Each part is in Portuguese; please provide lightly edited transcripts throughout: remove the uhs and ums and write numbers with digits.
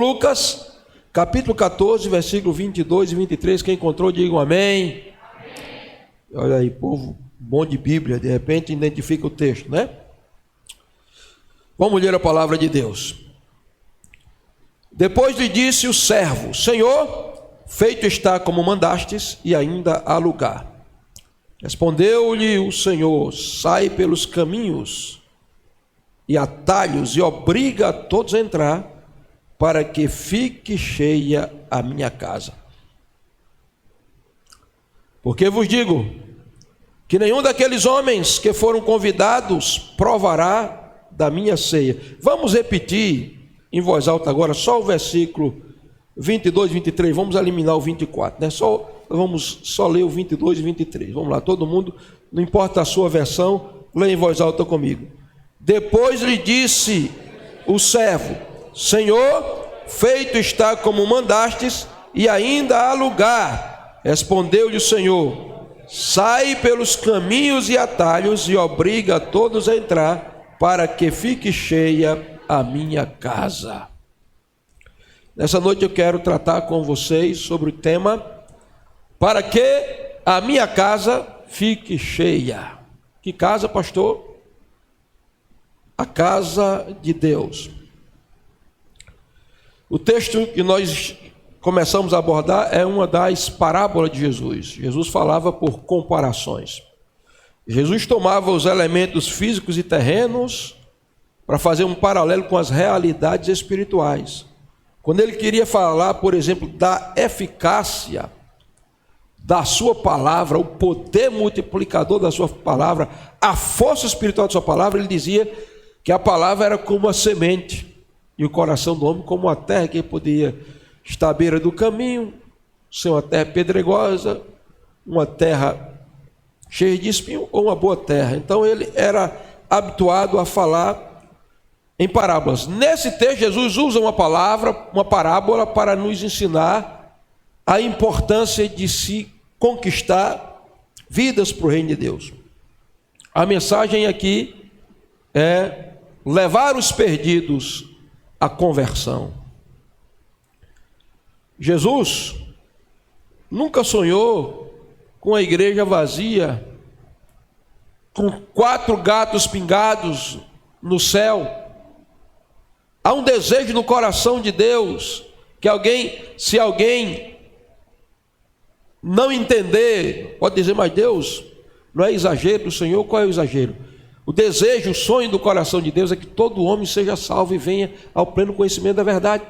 Lucas, capítulo 14, versículo 22 e 23, quem encontrou, digam amém. Amém. Olha aí, povo bom de Bíblia, de repente identifica o texto, né? Vamos ler a palavra de Deus. Depois lhe disse o servo: Senhor, feito está como mandastes, e ainda há lugar. Respondeu-lhe o Senhor: sai pelos caminhos e atalhos e obriga a todos a entrar, para que fique cheia a minha casa. Porque vos digo que nenhum daqueles homens que foram convidados provará da minha ceia. Vamos repetir em voz alta agora só o versículo 22 e 23, vamos eliminar o 24, né? Vamos só ler o 22 e 23. Vamos lá, todo mundo, não importa a sua versão, lê em voz alta comigo. Depois lhe disse o servo: Senhor, feito está como mandastes, e ainda há lugar. Respondeu-lhe o Senhor: sai pelos caminhos e atalhos e obriga a todos a entrar, para que fique cheia a minha casa. Nessa noite eu quero tratar com vocês sobre o tema: para que a minha casa fique cheia. Que casa, pastor? A casa de Deus. O texto que nós começamos a abordar é uma das parábolas de Jesus. Jesus falava por comparações. Jesus tomava os elementos físicos e terrenos para fazer um paralelo com as realidades espirituais. Quando ele queria falar, por exemplo, da eficácia da sua palavra, o poder multiplicador da sua palavra, a força espiritual da sua palavra, ele dizia que a palavra era como a semente, e o coração do homem como a terra que podia estar à beira do caminho, ser uma terra pedregosa, uma terra cheia de espinho ou uma boa terra. Então ele era habituado a falar em parábolas. Nesse texto Jesus usa uma parábola para nos ensinar a importância de se conquistar vidas para o reino de Deus. A mensagem aqui é levar os perdidos à conversão. Jesus nunca sonhou com a igreja vazia, com 4 gatos pingados no céu. Há um desejo no coração de Deus que se alguém não entender, pode dizer: mas Deus, não é exagero do Senhor? Qual é o exagero? O desejo, o sonho do coração de Deus é que todo homem seja salvo e venha ao pleno conhecimento da verdade.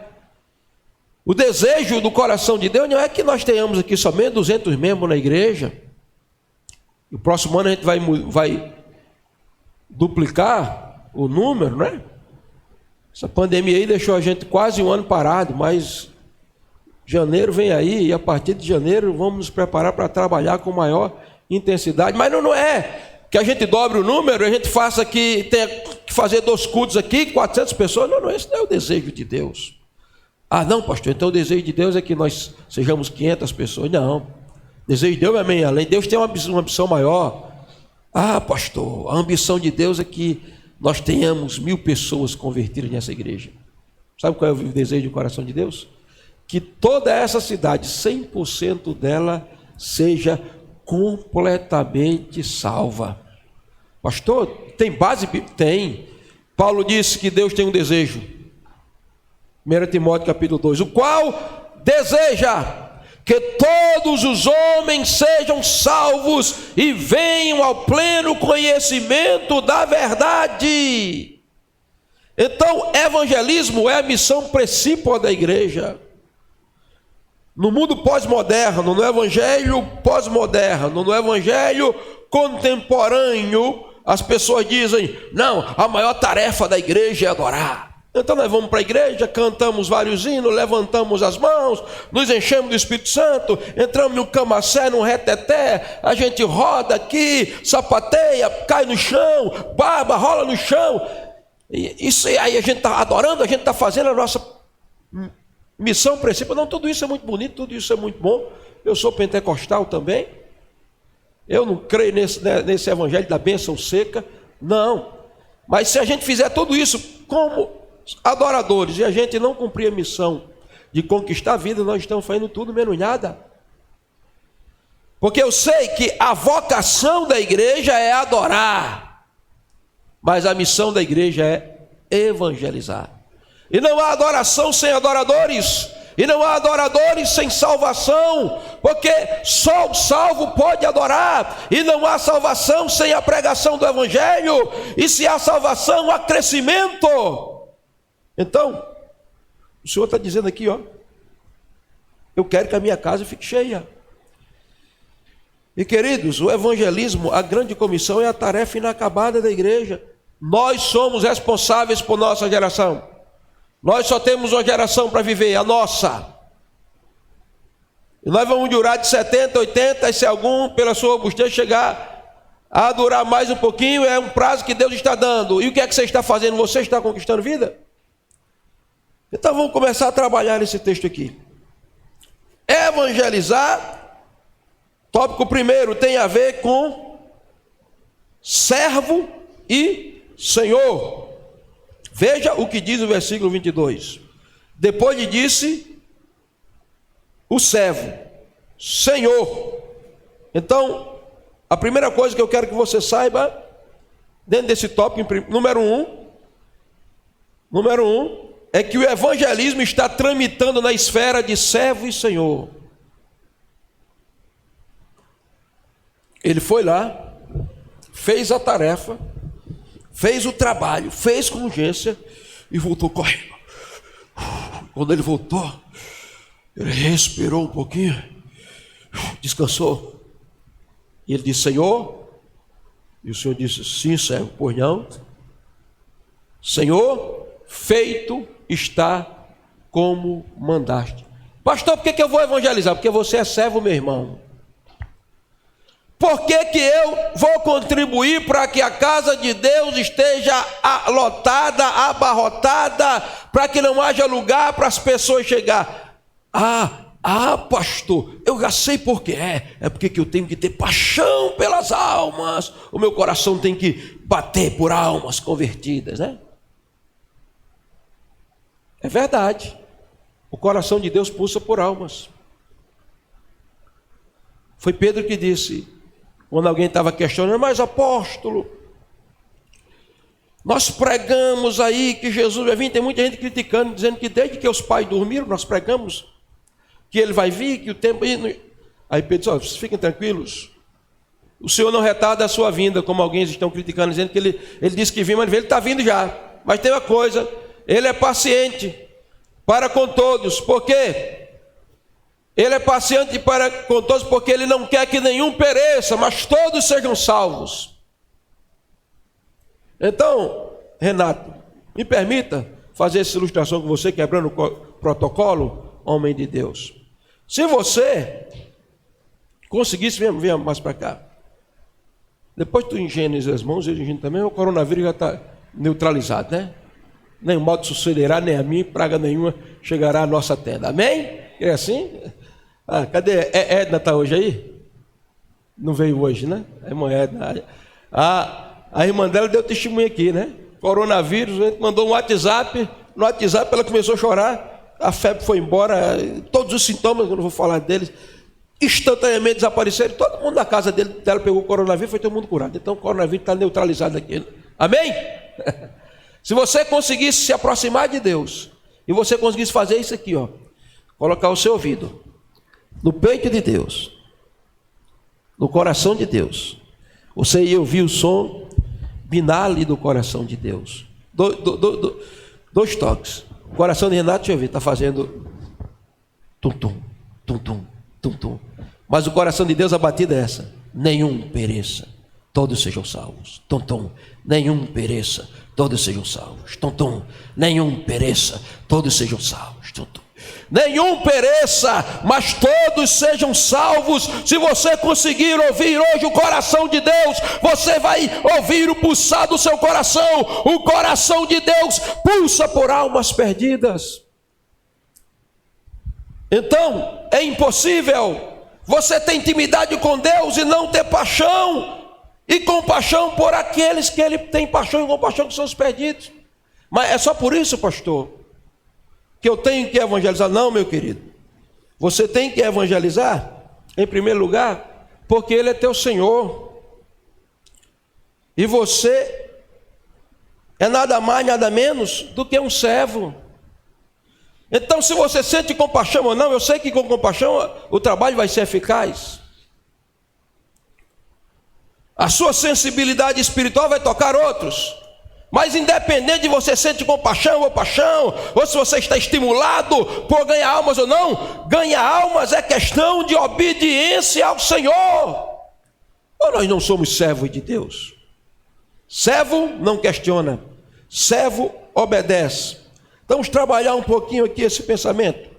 O desejo do coração de Deus não é que nós tenhamos aqui somente 200 membros na igreja. No próximo ano a gente vai duplicar o número, né? Essa pandemia aí deixou a gente quase um ano parado, mas janeiro vem aí e a partir de janeiro vamos nos preparar para trabalhar com maior intensidade. Mas não é que a gente dobre o número, a gente faça que tenha que fazer 2 cultos aqui, 400 pessoas. Não, esse não é o desejo de Deus. Ah, não, pastor, então o desejo de Deus é que nós sejamos 500 pessoas. Não, o desejo de Deus é bem além. Deus tem uma ambição maior. Ah, pastor, a ambição de Deus é que nós tenhamos 1000 pessoas convertidas nessa igreja. Sabe qual é o desejo do coração de Deus? Que toda essa cidade, 100% dela, seja completamente salva. Pastor, tem base? Tem. Paulo disse que Deus tem um desejo. 1 Timóteo capítulo 2, o qual deseja que todos os homens sejam salvos e venham ao pleno conhecimento da verdade. Então, evangelismo é a missão principal da igreja. No mundo pós-moderno, no evangelho pós-moderno, no evangelho contemporâneo, as pessoas dizem: não, a maior tarefa da igreja é adorar. Então nós vamos para a igreja, cantamos vários hinos, levantamos as mãos, nos enchemos do Espírito Santo, entramos no camacé, no reteté, a gente roda aqui, sapateia, cai no chão, baba, rola no chão. Isso aí a gente está adorando, a gente está fazendo a nossa missão principal. Não, tudo isso é muito bonito, tudo isso é muito bom. Eu sou pentecostal também. Eu não creio nesse evangelho da bênção seca, não. Mas se a gente fizer tudo isso como adoradores e a gente não cumprir a missão de conquistar a vida, nós estamos fazendo tudo menos nada. Porque eu sei que a vocação da igreja é adorar, mas a missão da igreja é evangelizar. E não há adoração sem adoradores, e não há adoradores sem salvação, porque só o salvo pode adorar, e não há salvação sem a pregação do evangelho, e se há salvação, há crescimento. Então, o Senhor está dizendo aqui, ó, eu quero que a minha casa fique cheia. E queridos, o evangelismo, a grande comissão, é a tarefa inacabada da igreja. Nós somos responsáveis por nossa geração. Nós só temos uma geração para viver, a nossa. E nós vamos durar de 70, 80, e se algum, pela sua robustez, chegar a durar mais um pouquinho, é um prazo que Deus está dando. E o que é que você está fazendo? Você está conquistando vida? Então vamos começar a trabalhar nesse texto aqui. Evangelizar, tópico primeiro, tem a ver com servo e senhor. Veja o que diz o versículo 22. Depois lhe disse o servo, Senhor. Então, a primeira coisa que eu quero que você saiba, dentro desse tópico, número um, é que o evangelismo está tramitando na esfera de servo e senhor. Ele foi lá, fez a tarefa, fez o trabalho, fez com urgência e voltou correndo. Quando ele voltou, ele respirou um pouquinho, descansou. E ele disse, Senhor, e o Senhor disse, sim, servo, pois não. Senhor, feito está como mandaste. Pastor, por que eu vou evangelizar? Porque você é servo, meu irmão. Por que eu vou contribuir para que a casa de Deus esteja lotada, abarrotada, para que não haja lugar para as pessoas chegar? Pastor, eu já sei por que é porque eu tenho que ter paixão pelas almas, o meu coração tem que bater por almas convertidas, né? É verdade, o coração de Deus pulsa por almas. Foi Pedro que disse, quando alguém estava questionando, mas apóstolo, nós pregamos aí que Jesus vai vir, tem muita gente criticando, dizendo que desde que os pais dormiram, nós pregamos que ele vai vir, que o tempo... Aí Pedro disse, fiquem tranquilos, o Senhor não retarda a sua vinda, como alguns estão criticando, dizendo que ele disse que vinha, mas ele está vindo já. Mas tem uma coisa, ele é paciente para com todos, por quê? Ele é paciente para com todos, porque ele não quer que nenhum pereça, mas todos sejam salvos. Então, Renato, me permita fazer essa ilustração com você, quebrando o protocolo, homem de Deus. Se você conseguisse, venha mais para cá. Depois tu higienize as mãos, eu higiene também, o coronavírus já está neutralizado, né? Nem mal te sucederá, nem a mim, praga nenhuma chegará à nossa tenda. Amém? É assim? Cadê? Edna está hoje aí? Não veio hoje, né? A irmã Edna. A irmã dela deu testemunho aqui, né? Coronavírus, a gente mandou um WhatsApp. No WhatsApp ela começou a chorar. A febre foi embora. Todos os sintomas, eu não vou falar deles, instantaneamente desapareceram. Todo mundo da casa dela pegou o coronavírus, foi todo mundo curado. Então o coronavírus está neutralizado aqui. Amém? Se você conseguisse se aproximar de Deus, e você conseguisse fazer isso aqui, ó, colocar o seu ouvido no peito de Deus, no coração de Deus, você ia ouvir o som binale do coração de Deus. Dois toques. O coração de Renato, deixa eu ver, está fazendo tum-tum, tum-tum, tum-tum. Mas o coração de Deus, a batida é essa: nenhum pereça, todos sejam salvos. Tum-tum, nenhum pereça, todos sejam salvos. Tum-tum, nenhum pereça, todos sejam salvos. Tum-tum. Nenhum pereça, mas todos sejam salvos. Se você conseguir ouvir hoje o coração de Deus, você vai ouvir o pulsar do seu coração. O coração de Deus pulsa por almas perdidas. Então, é impossível você ter intimidade com Deus e não ter paixão e compaixão por aqueles que Ele tem paixão e compaixão, que são os perdidos. Mas é só por isso, pastor, que eu tenho que evangelizar? Não, meu querido. Você tem que evangelizar, em primeiro lugar, porque Ele é teu Senhor. E você é nada mais, nada menos do que um servo. Então, se você sente compaixão ou não, eu sei que com compaixão o trabalho vai ser eficaz. A sua sensibilidade espiritual vai tocar outros. Mas independente de você sentir compaixão ou paixão, ou se você está estimulado por ganhar almas ou não, ganhar almas é questão de obediência ao Senhor. Ou nós não somos servos de Deus? Servo não questiona, servo obedece. Vamos trabalhar um pouquinho aqui esse pensamento.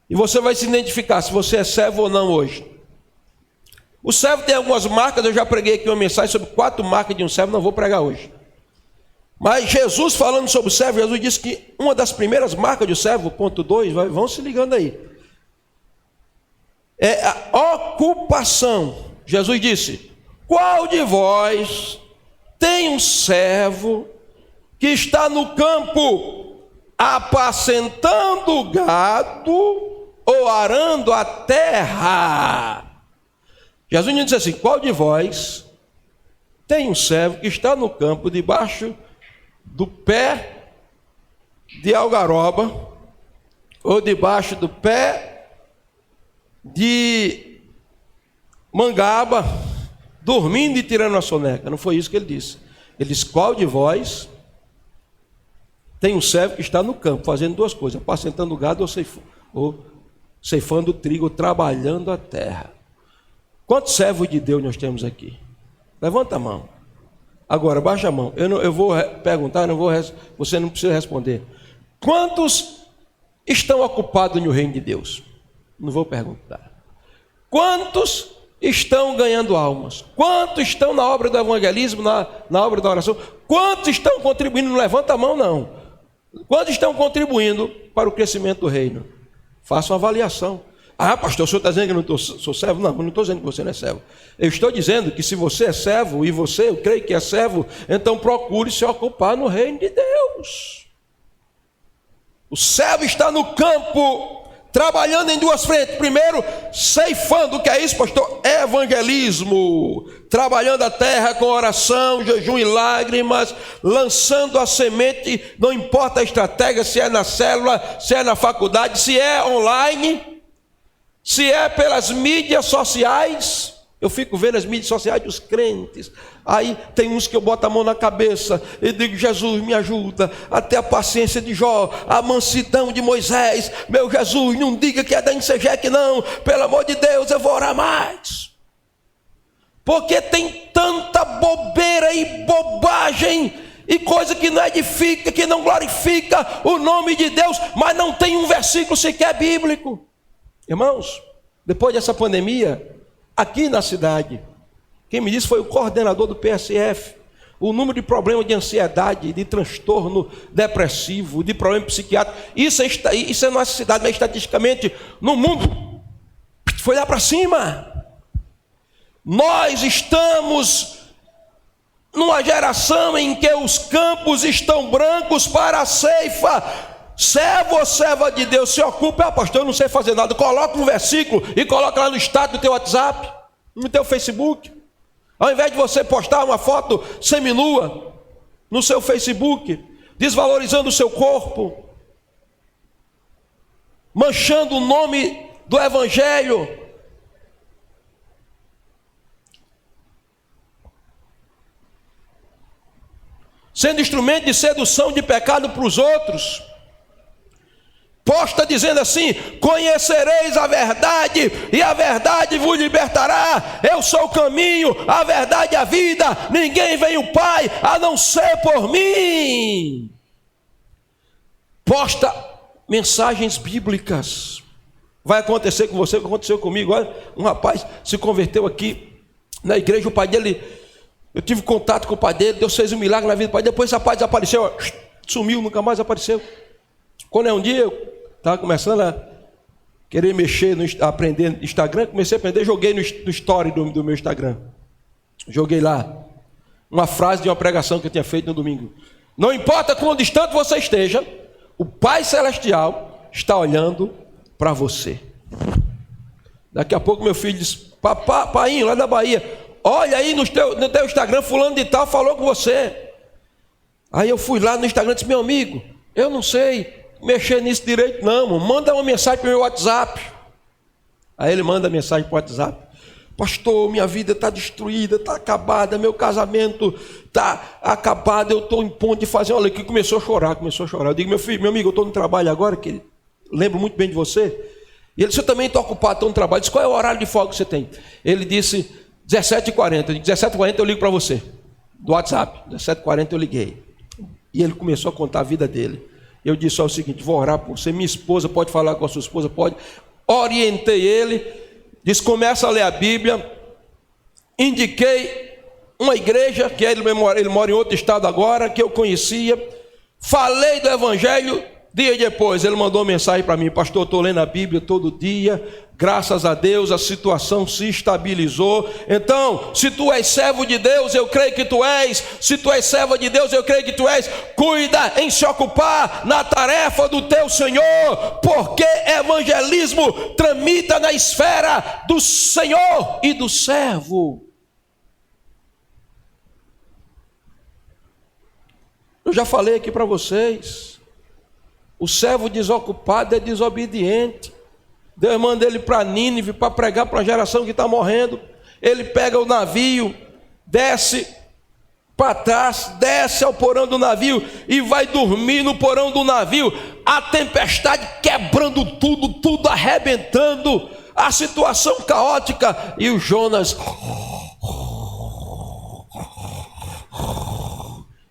E você vai se identificar se você é servo ou não hoje. O servo tem algumas marcas, eu já preguei aqui uma mensagem sobre 4 marcas de um servo, não vou pregar hoje. Mas Jesus, falando sobre o servo, Jesus disse que uma das primeiras marcas do servo, ponto 2, vão se ligando aí, é a ocupação. Jesus disse: qual de vós tem um servo que está no campo apacentando o gado ou arando a terra? Jesus disse assim: qual de vós tem um servo que está no campo debaixo do pé de algaroba ou debaixo do pé de mangaba, dormindo e tirando a soneca? Não foi isso que ele disse. Ele disse: qual de vós tem um servo que está no campo fazendo 2 coisas, apacentando o gado ou ceifando o trigo, trabalhando a terra? Quantos servos de Deus nós temos aqui? Levanta a mão. Agora, baixa a mão. Eu vou perguntar, você não precisa responder. Quantos estão ocupados no reino de Deus? Não vou perguntar. Quantos estão ganhando almas? Quantos estão na obra do evangelismo, na obra da oração? Quantos estão contribuindo? Não levanta a mão, não. Quantos estão contribuindo para o crescimento do reino? Faça uma avaliação. Ah, pastor, o senhor está dizendo que eu não sou servo? Não, eu não estou dizendo que você não é servo. Eu estou dizendo que se você é servo, e você, eu creio que é servo, então procure se ocupar no reino de Deus. O servo está no campo, trabalhando em 2 frentes. Primeiro, ceifando. O que é isso, pastor? Evangelismo. Trabalhando a terra com oração, jejum e lágrimas, lançando a semente, não importa a estratégia, se é na célula, se é na faculdade, se é online, se é pelas mídias sociais. Eu fico vendo as mídias sociais dos crentes. Aí tem uns que eu boto a mão na cabeça e digo: Jesus, me ajuda a ter a paciência de Jó, a mansidão de Moisés. Meu Jesus, não diga que é da Insejeque, não. Pelo amor de Deus, eu vou orar mais. Porque tem tanta bobeira e bobagem e coisa que não edifica, que não glorifica o nome de Deus, mas não tem um versículo sequer bíblico. Irmãos, depois dessa pandemia, aqui na cidade, quem me disse foi o coordenador do PSF. O número de problemas de ansiedade, de transtorno depressivo, de problema psiquiátrico, isso é nossa cidade, mas estatisticamente no mundo foi lá para cima. Nós estamos numa geração em que os campos estão brancos para a ceifa. Servo ou serva de Deus, se ocupa. Ah, pastor, eu não sei fazer nada. Coloca um versículo e coloca lá no status do teu WhatsApp, no teu Facebook. Ao invés de você postar uma foto seminua no seu Facebook, desvalorizando o seu corpo, manchando o nome do Evangelho, sendo instrumento de sedução de pecado para os outros. Posta dizendo assim: conhecereis a verdade e a verdade vos libertará. Eu sou o caminho, a verdade e a vida. Ninguém vem ao Pai a não ser por mim. Posta mensagens bíblicas. Vai acontecer com você o que aconteceu comigo. Olha, um rapaz se converteu aqui na igreja. O pai dele, eu tive contato com o pai dele, Deus fez um milagre na vida do pai. Depois esse rapaz desapareceu, sumiu, nunca mais apareceu. Quando um dia eu estava começando a querer mexer, aprender Instagram, comecei a aprender, joguei no story do meu Instagram. Joguei lá uma frase de uma pregação que eu tinha feito no domingo. Não importa quão distante você esteja, o Pai Celestial está olhando para você. Daqui a pouco meu filho diz: painho, lá da Bahia, olha aí no teu Instagram, fulano de tal falou com você. Aí eu fui lá no Instagram e disse: meu amigo, eu não sei mexer nisso direito não, manda uma mensagem para o meu WhatsApp. Aí ele manda mensagem para o WhatsApp: pastor, minha vida está destruída, está acabada, meu casamento está acabado, eu estou em ponto de fazer. Olha, que começou a chorar. Eu digo: meu filho, meu amigo, eu estou no trabalho agora, que lembro muito bem de você. E ele disse: eu também estou ocupado, estou no trabalho. Eu disse: qual é o horário de folga que você tem? Ele disse: 17h40. Eu digo: 17h40 eu ligo para você, do WhatsApp. 17h40 eu liguei. E ele começou a contar a vida dele. Eu disse: o seguinte, vou orar por você, minha esposa pode falar com a sua esposa, pode. Orientei ele, disse: começa a ler a Bíblia. Indiquei uma igreja, que ele mora em outro estado agora, que eu conhecia. Falei do Evangelho. Dia depois ele mandou uma mensagem para mim: pastor, eu estou lendo a Bíblia todo dia, graças a Deus a situação se estabilizou. Então, se tu és servo de Deus, eu creio que tu és. Se tu és serva de Deus, eu creio que tu és. Cuida em se ocupar na tarefa do teu Senhor, porque evangelismo tramita na esfera do Senhor e do servo. Eu já falei aqui para vocês, o servo desocupado é desobediente. Deus manda ele para Nínive para pregar para a geração que está morrendo. Ele pega o navio, desce para trás, desce ao porão do navio e vai dormir no porão do navio. A tempestade quebrando tudo arrebentando, a situação caótica. E o Jonas...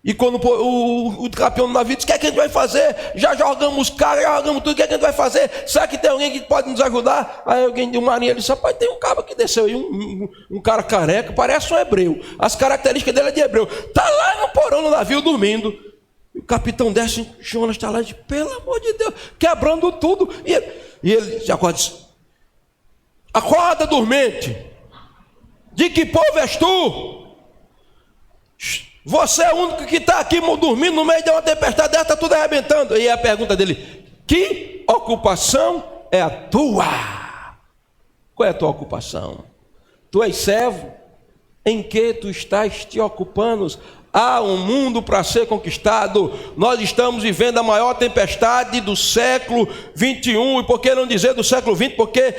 E quando o campeão do navio diz: o que é que a gente vai fazer? Já jogamos carga, já jogamos tudo, o que é que a gente vai fazer? Será que tem alguém que pode nos ajudar? Aí alguém de um marinheiro disse: rapaz, tem um cara que desceu aí, um cara careca, parece um hebreu. As características dele é de hebreu. Está lá no porão do navio dormindo. E o capitão desce, Jonas está lá e diz: pelo amor de Deus, quebrando tudo. E ele se acorda e diz: acorda, dormente. De que povo és tu? Você é o único que está aqui dormindo no meio de uma tempestade dessa, está tudo arrebentando. E a pergunta dele: que ocupação é a tua? Qual é a tua ocupação? Tu és servo? Em que tu estás te ocupando? Há um mundo para ser conquistado. Nós estamos vivendo a maior tempestade do século 21, e por que não dizer do século 20? Porque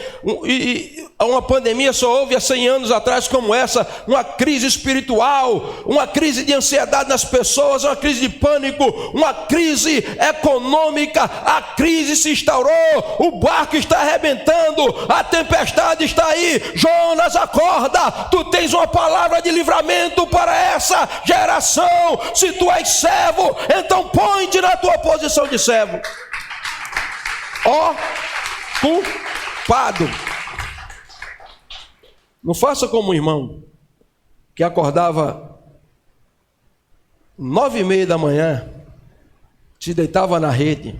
uma pandemia só houve há 100 anos atrás como essa. Uma crise espiritual, uma crise de ansiedade nas pessoas, uma crise de pânico, uma crise econômica. A crise se instaurou, o barco está arrebentando, a tempestade está aí. Jonas, acorda, tu tens uma palavra de livramento para essa geração. Se tu és servo, então põe-te na tua posição de servo. Ocupado. Não faça como um irmão que acordava 9h30 da manhã, se deitava na rede,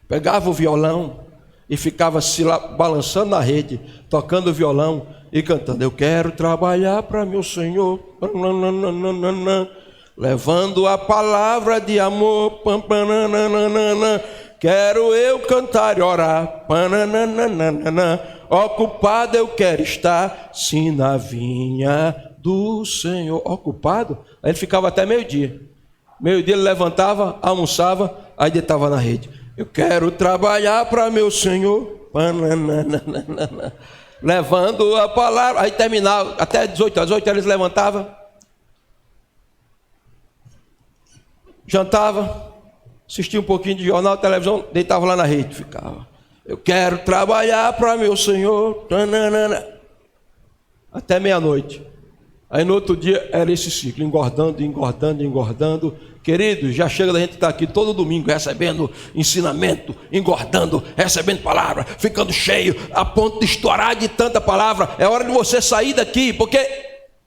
pegava o violão e ficava se balançando na rede, tocando o violão e cantando: eu quero trabalhar para meu Senhor, levando a palavra de amor, quero eu cantar e orar, ocupado eu quero estar, sim, na vinha do Senhor. Ocupado? Aí ele ficava até meio-dia. Meio-dia ele levantava, almoçava, aí deitava na rede: eu quero trabalhar para meu Senhor, levando a palavra. Aí terminava até 18 horas eles levantavam, jantava, assistia um pouquinho de jornal, televisão, deitava lá na rede, ficava: eu quero trabalhar para meu Senhor, até meia-noite. Aí no outro dia era esse ciclo, engordando. Queridos, já chega da gente estar aqui todo domingo recebendo ensinamento, engordando, recebendo palavra, ficando cheio, a ponto de estourar de tanta palavra. É hora de você sair daqui, porque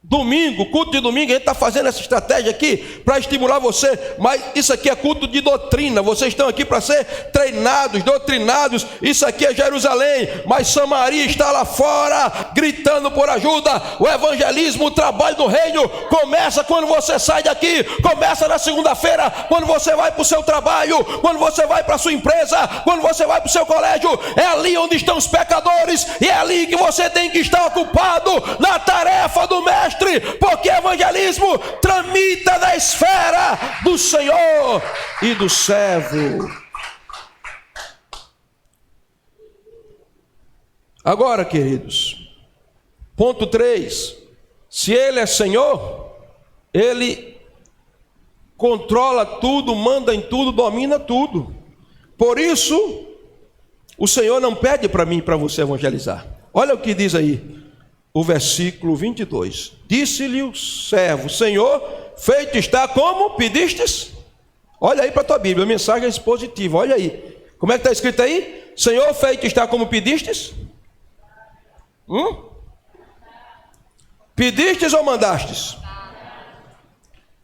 Domingo, culto de domingo, a gente está fazendo essa estratégia aqui para estimular você, mas isso aqui é culto de doutrina, vocês estão aqui para ser treinados, doutrinados, isso aqui é Jerusalém, mas Samaria está lá fora, gritando por ajuda. O evangelismo, o trabalho do reino, começa quando você sai daqui, começa na segunda-feira, quando você vai para o seu trabalho, quando você vai para a sua empresa, quando você vai para o seu colégio, é ali onde estão os pecadores, e é ali que você tem que estar ocupado, na tarefa do mestre, porque evangelismo tramita na esfera do Senhor e do servo. Agora, queridos, ponto 3, se Ele é Senhor, Ele controla tudo, manda em tudo, domina tudo. Por isso, o Senhor não pede para mim e para você evangelizar. Olha o que diz aí, o versículo 22. Disse-lhe o servo: Senhor, feito está como pedistes. Olha aí para a tua Bíblia, a mensagem é expositiva, olha aí. Como é que está escrito aí? Senhor, feito está como pedistes? Pedistes ou mandastes?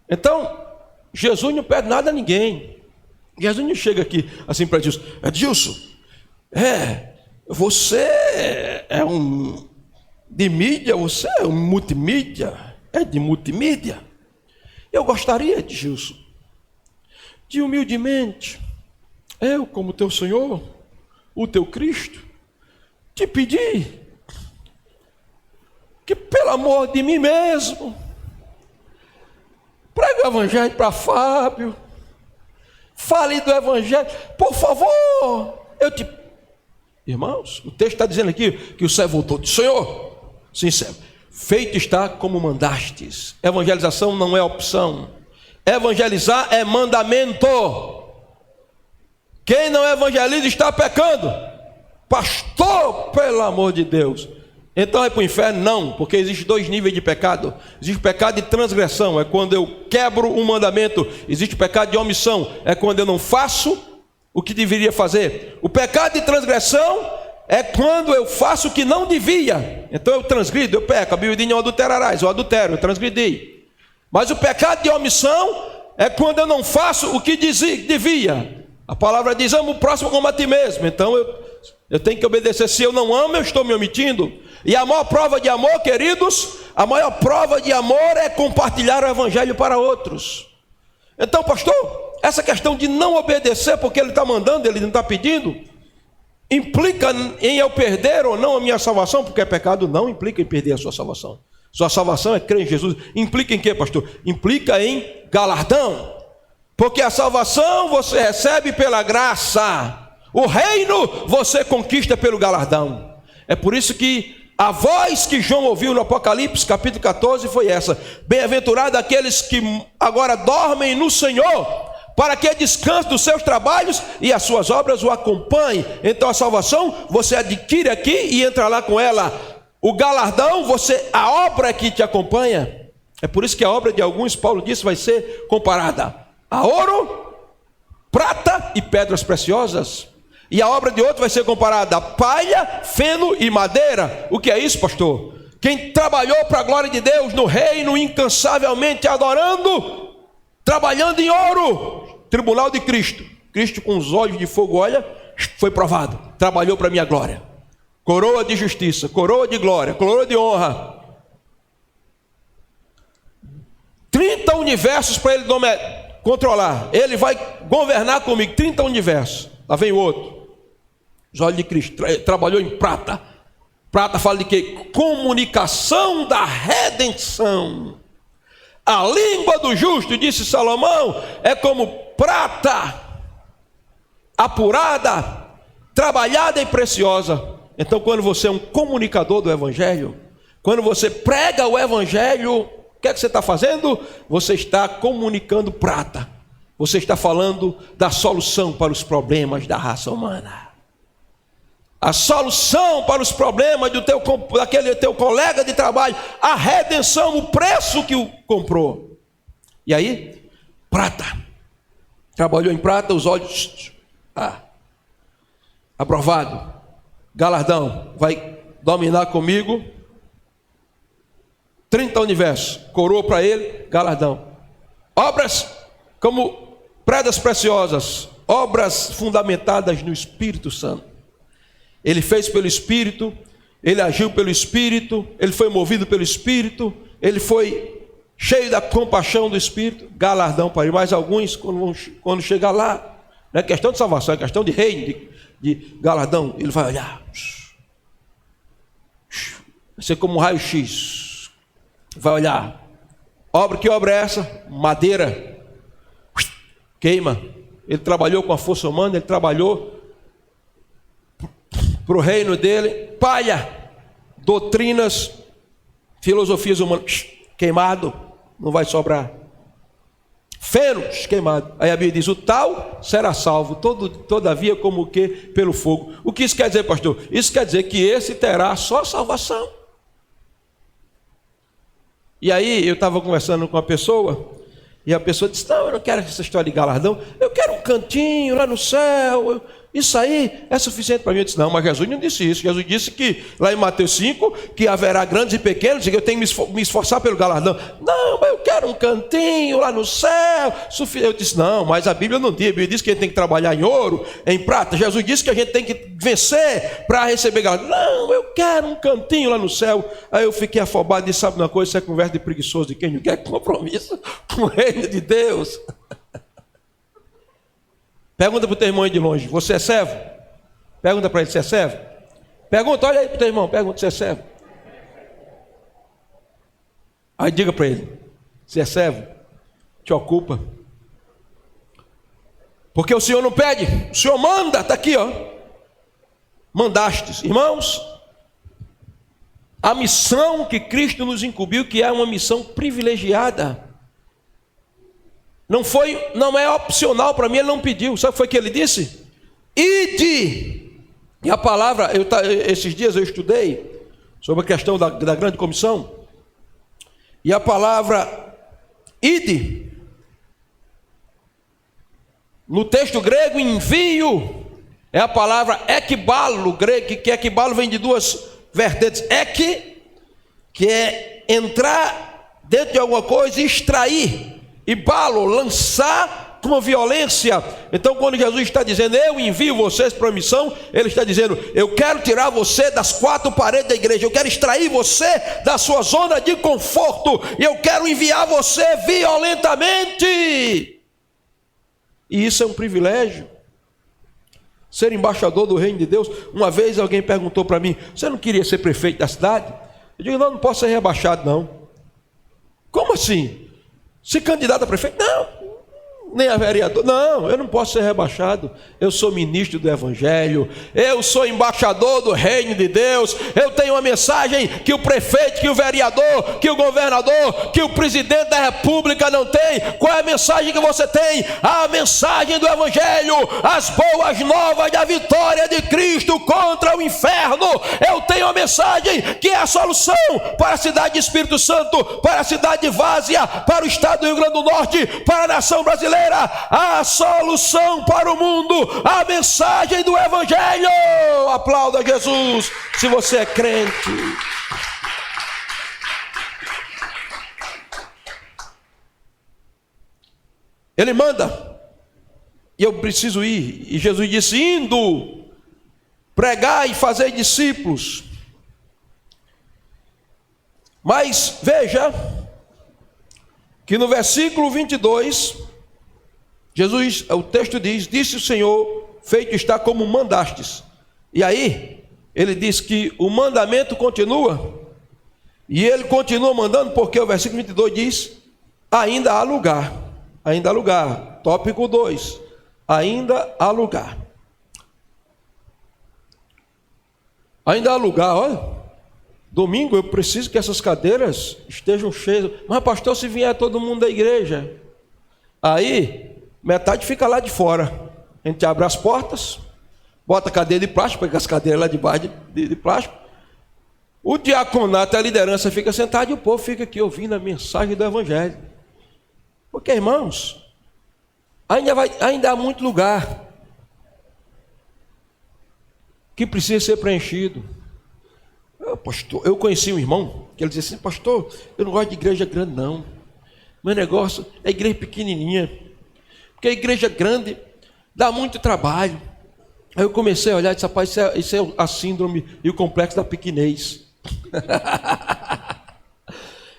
Então, Jesus não pede nada a ninguém. Jesus não chega aqui assim para Edilson: Edilson, você é um de mídia, você é um multimídia, é de multimídia. Eu gostaria, Edilson, de humildemente, eu como teu Senhor, o teu Cristo, te pedir que pelo amor de mim mesmo, pregue o evangelho para Fábio, fale do evangelho, por favor, Irmãos, o texto está dizendo aqui que o servo voltou, disse: Senhor, sim, servo, feito está como mandastes. Evangelização não é opção, evangelizar é mandamento. Quem não evangeliza está pecando. Pastor, pelo amor de Deus, então é para o inferno? Não, porque existe 2 níveis de pecado. Existe o pecado de transgressão, é quando eu quebro um mandamento. Existe o pecado de omissão, é quando eu não faço o que deveria fazer. O pecado de transgressão é quando eu faço o que não devia. Então eu transgrido, eu peco. A Bíblia diz: não adulterarás, eu adultero, eu transgredi. Mas o pecado de omissão é quando eu não faço o que devia. A palavra diz: ama o próximo como a ti mesmo. Então eu tenho que obedecer. Se eu não amo, eu estou me omitindo. E a maior prova de amor, queridos, a maior prova de amor é compartilhar o evangelho para outros. Então, pastor, essa questão de não obedecer porque ele está mandando, ele não está pedindo, implica em eu perder ou não a minha salvação? Porque pecado não implica em perder a sua salvação. Sua salvação é crer em Jesus. Implica em quê, pastor? Implica em galardão. Porque a salvação você recebe pela graça, o reino você conquista pelo galardão. É por isso que a voz que João ouviu no Apocalipse capítulo 14 foi essa: bem-aventurado aqueles que agora dormem no Senhor, para que descanse dos seus trabalhos e as suas obras o acompanhem. Então a salvação você adquire aqui e entra lá com ela. O galardão, a obra que te acompanha. É por isso que a obra de alguns, Paulo disse, vai ser comparada a ouro, prata e pedras preciosas. E a obra de outro vai ser comparada a palha, feno e madeira. O que é isso, pastor? Quem trabalhou para a glória de Deus no reino, incansavelmente adorando, trabalhando em ouro. Tribunal de Cristo. Cristo com os olhos de fogo, olha, foi provado. Trabalhou para a minha glória. Coroa de justiça, coroa de glória, coroa de honra. 30 universos para ele controlar. Ele vai governar comigo, 30 universos. Lá vem o outro. Os olhos de Cristo, trabalhou em prata. Prata fala de quê? Comunicação da redenção. A língua do justo, disse Salomão, é como prata apurada, trabalhada e preciosa. Então, quando você é um comunicador do evangelho, quando você prega o evangelho, o que é que você está fazendo? Você está comunicando prata. Você está falando da solução para os problemas da raça humana. A solução para os problemas daquele teu colega de trabalho, a redenção, o preço que o comprou. E aí, prata. Trabalhou em prata, os olhos, aprovado. Galardão, vai dominar comigo. 30 universos, coroa para ele, galardão. Obras como pedras preciosas, obras fundamentadas no Espírito Santo. Ele fez pelo Espírito, ele agiu pelo Espírito, ele foi movido pelo Espírito, ele foi cheio da compaixão do Espírito, galardão para ele. Mas alguns, quando chegar lá, não é questão de salvação, é questão de reino, de galardão, ele vai olhar, vai ser como um raio-x, vai olhar, que obra é essa? Madeira, queima. Ele trabalhou com a força humana, ele trabalhou para o reino dele, palha, doutrinas, filosofias humanas, queimado, não vai sobrar. Feno, queimado. Aí a Bíblia diz, o tal será salvo, todavia como que pelo fogo. O que isso quer dizer, pastor? Isso quer dizer que esse terá só salvação. E aí eu estava conversando com uma pessoa, e a pessoa disse, não, eu não quero essa história de galardão, eu quero um cantinho lá no céu, isso aí é suficiente para mim. Eu disse, não, mas Jesus não disse isso. Jesus disse que, lá em Mateus 5, que haverá grandes e pequenos, e que eu tenho que me esforçar pelo galardão. Não, mas eu quero um cantinho lá no céu. Eu disse, não, mas a Bíblia não diz. A Bíblia diz que a gente tem que trabalhar em ouro, em prata. Jesus disse que a gente tem que vencer para receber galardão. Não, eu quero um cantinho lá no céu. Aí eu fiquei afobado e disse, sabe uma coisa, isso é conversa de preguiçoso, de quem não quer compromisso com o reino de Deus. Pergunta para o teu irmão aí de longe, você é servo? Pergunta para ele, você é servo? Pergunta, olha aí para o teu irmão, pergunta, você é servo? Aí diga para ele, você é servo? Te ocupa. Porque o Senhor não pede, o Senhor manda, está aqui, ó. Mandastes. Irmãos, a missão que Cristo nos incumbiu, que é uma missão privilegiada, não é opcional para mim, ele não pediu. Sabe o que foi que ele disse? Ide. E a palavra, esses dias eu estudei sobre a questão da grande comissão, e a palavra ide, no texto grego, envio, é a palavra ekbalo, grego, que ekbalo vem de duas vertentes. Que é entrar dentro de alguma coisa e extrair, e balo, lançar com violência. Então quando Jesus está dizendo, eu envio vocês para a missão, ele está dizendo, eu quero tirar você das quatro paredes da igreja, eu quero extrair você da sua zona de conforto, e eu quero enviar você violentamente. E isso é um privilégio, ser embaixador do reino de Deus. Uma vez alguém perguntou para mim, você não queria ser prefeito da cidade? Eu digo, não posso ser rebaixado não. Como assim? Se candidato a prefeito? Não, nem a vereador. Não, eu não posso ser rebaixado. Eu sou ministro do Evangelho, eu sou embaixador do reino de Deus. Eu tenho uma mensagem que o prefeito, que o vereador, que o governador, que o presidente da república não tem. Qual é a mensagem que você tem? A mensagem do Evangelho, as boas novas da vitória de Cristo contra o inferno. Eu tenho uma mensagem que é a solução para a cidade de Espírito Santo, para a cidade de Várzea, para o estado do Rio Grande do Norte, para a nação brasileira. A solução para o mundo, a mensagem do Evangelho. Aplauda Jesus se você é crente. Ele manda, e eu preciso ir. E Jesus disse, indo, pregar e fazer discípulos. Mas veja que no versículo 22, Jesus, o texto diz, disse o Senhor, feito está como mandastes. E aí, ele diz que o mandamento continua, e ele continua mandando, porque o versículo 22 diz, ainda há lugar, tópico 2, ainda há lugar. Ainda há lugar, olha, domingo eu preciso que essas cadeiras estejam cheias, mas pastor, se vier todo mundo da igreja, aí metade fica lá de fora. A gente abre as portas, bota a cadeira de plástico, pega as cadeiras lá de baixo de plástico. O diaconato, a liderança fica sentado e o povo fica aqui ouvindo a mensagem do Evangelho. Porque, irmãos, ainda há muito lugar que precisa ser preenchido. pastor, eu conheci um irmão que ele dizia assim: pastor, eu não gosto de igreja grande não, meu negócio é igreja pequenininha, porque a igreja grande dá muito trabalho. Aí eu comecei a olhar e disse: rapaz, isso é a síndrome e o complexo da pequenez.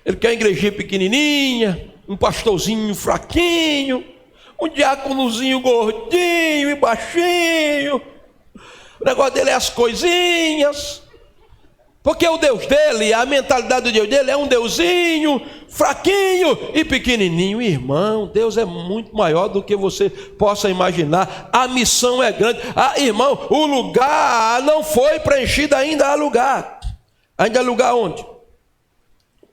Ele quer uma igrejinha pequenininha, um pastorzinho fraquinho, um diáconozinho gordinho e baixinho. O negócio dele é as coisinhas. Porque o Deus dele, a mentalidade do Deus dele é um deusinho fraquinho e pequenininho. Irmão, Deus é muito maior do que você possa imaginar. A missão é grande. Irmão, o lugar não foi preenchido ainda. Há lugar. Ainda há lugar onde?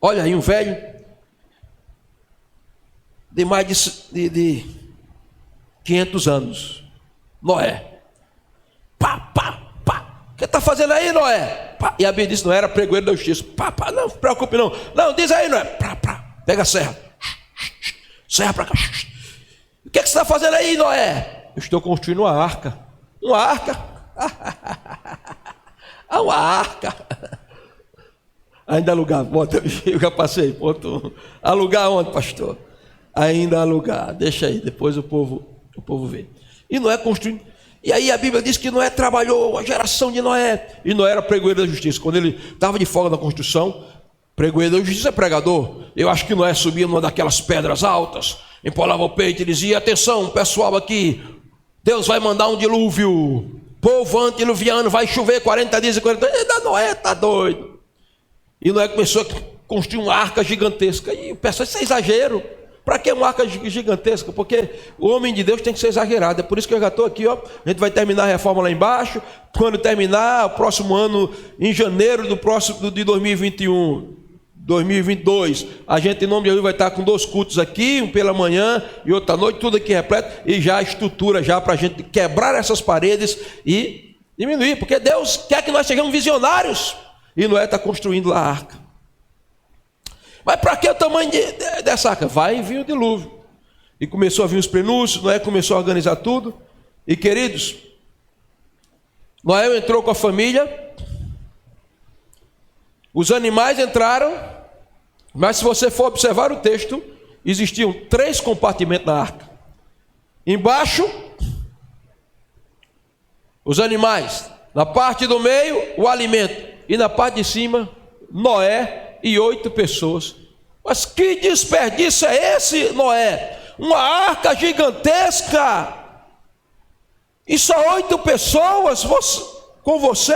Olha aí, um velho de mais de 500 anos, Noé. O que está fazendo aí, Noé? Pá. E a Bíblia disse: não era pregoeiro da justiça. Não se preocupe não. Não, diz aí, Noé. Pega a serra. Serra para cá. O que você está fazendo aí, Noé? Eu estou construindo uma arca. Uma arca? Uma arca. Ainda alugar. Bota, eu já passei. Ponto. Alugar onde, pastor? Ainda alugar. Deixa aí, depois o povo vê. E Noé construindo. E aí a Bíblia diz que Noé trabalhou a geração de Noé. E Noé era pregoeiro da justiça. Quando ele estava de folga na construção, pregoeiro da justiça é pregador. Eu acho que Noé subia numa daquelas pedras altas, empolava o peito e dizia: atenção pessoal aqui, Deus vai mandar um dilúvio, povo antediluviano, vai chover 40 dias e 40 dias. Noé está doido. E Noé começou a construir uma arca gigantesca. E o pessoal: isso é exagero. Para que uma arca gigantesca? Porque o homem de Deus tem que ser exagerado. É por isso que eu já estou aqui, ó. A gente vai terminar a reforma lá embaixo. Quando terminar, o próximo ano, em janeiro de 2021, 2022, a gente, em nome de Jesus, vai estar com 2 cultos aqui, um pela manhã e outro à noite, tudo aqui repleto, e já a estrutura já para a gente quebrar essas paredes e diminuir, porque Deus quer que nós sejamos visionários. E Noé está construindo lá a arca. Mas para que o tamanho dessa arca? Vai vir o dilúvio. E começou a vir os prenúncios, Noé começou a organizar tudo. E queridos, Noé entrou com a família, os animais entraram, mas se você for observar o texto, existiam 3 compartimentos na arca. Embaixo, os animais, na parte do meio, o alimento, e na parte de cima, Noé e 8 pessoas. Mas que desperdício é esse, Noé? Uma arca gigantesca e só 8 pessoas com você.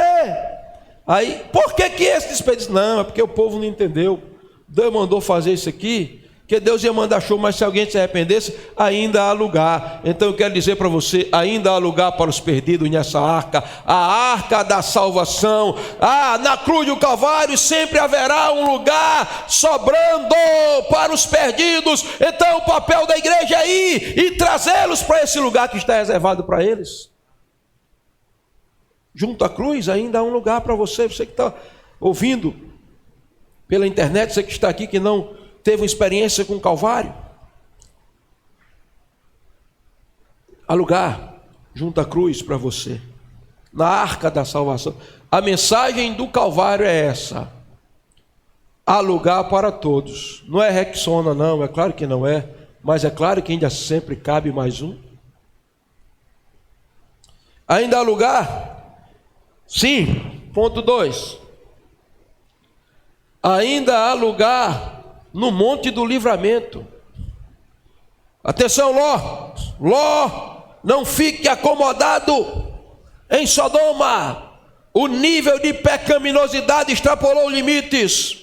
Aí, por que esse desperdício? Não, é porque o povo não entendeu. Deus mandou fazer isso aqui, que Deus ia mandar show, mas se alguém se arrependesse, ainda há lugar. Então eu quero dizer para você: ainda há lugar para os perdidos nessa arca, a arca da salvação. Na cruz do Calvário sempre haverá um lugar sobrando para os perdidos. Então o papel da igreja é ir e trazê-los para esse lugar que está reservado para eles. Junto à cruz ainda há um lugar para você que está ouvindo pela internet, você que está aqui que não teve uma experiência com o Calvário. Há lugar junto à cruz para você, na arca da salvação. A mensagem do Calvário é essa: há lugar para todos. Não é Rexona não, é claro que não é, mas é claro que ainda sempre cabe mais um. Ainda há lugar? Sim. Ponto 2. Ainda há lugar no Monte do Livramento. Atenção, Ló, não fique acomodado em Sodoma. O nível de pecaminosidade extrapolou limites.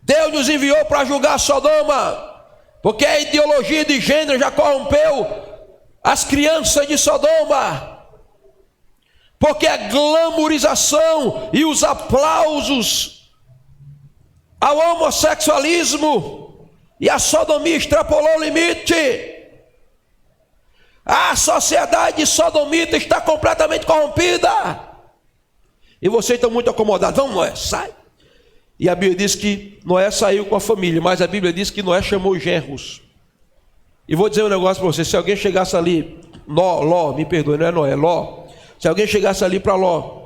Deus nos enviou para julgar Sodoma, porque a ideologia de gênero já corrompeu as crianças de Sodoma, porque a glamorização e os aplausos ao homossexualismo e a sodomia extrapolou o limite. A sociedade sodomita está completamente corrompida. E vocês estão muito acomodados. Vamos, Noé, sai. E a Bíblia diz que Noé saiu com a família, mas a Bíblia diz que Noé chamou os genros. E vou dizer um negócio para você: se alguém chegasse ali, Ló, me perdoe, não é Noé, Ló. Se alguém chegasse ali para Ló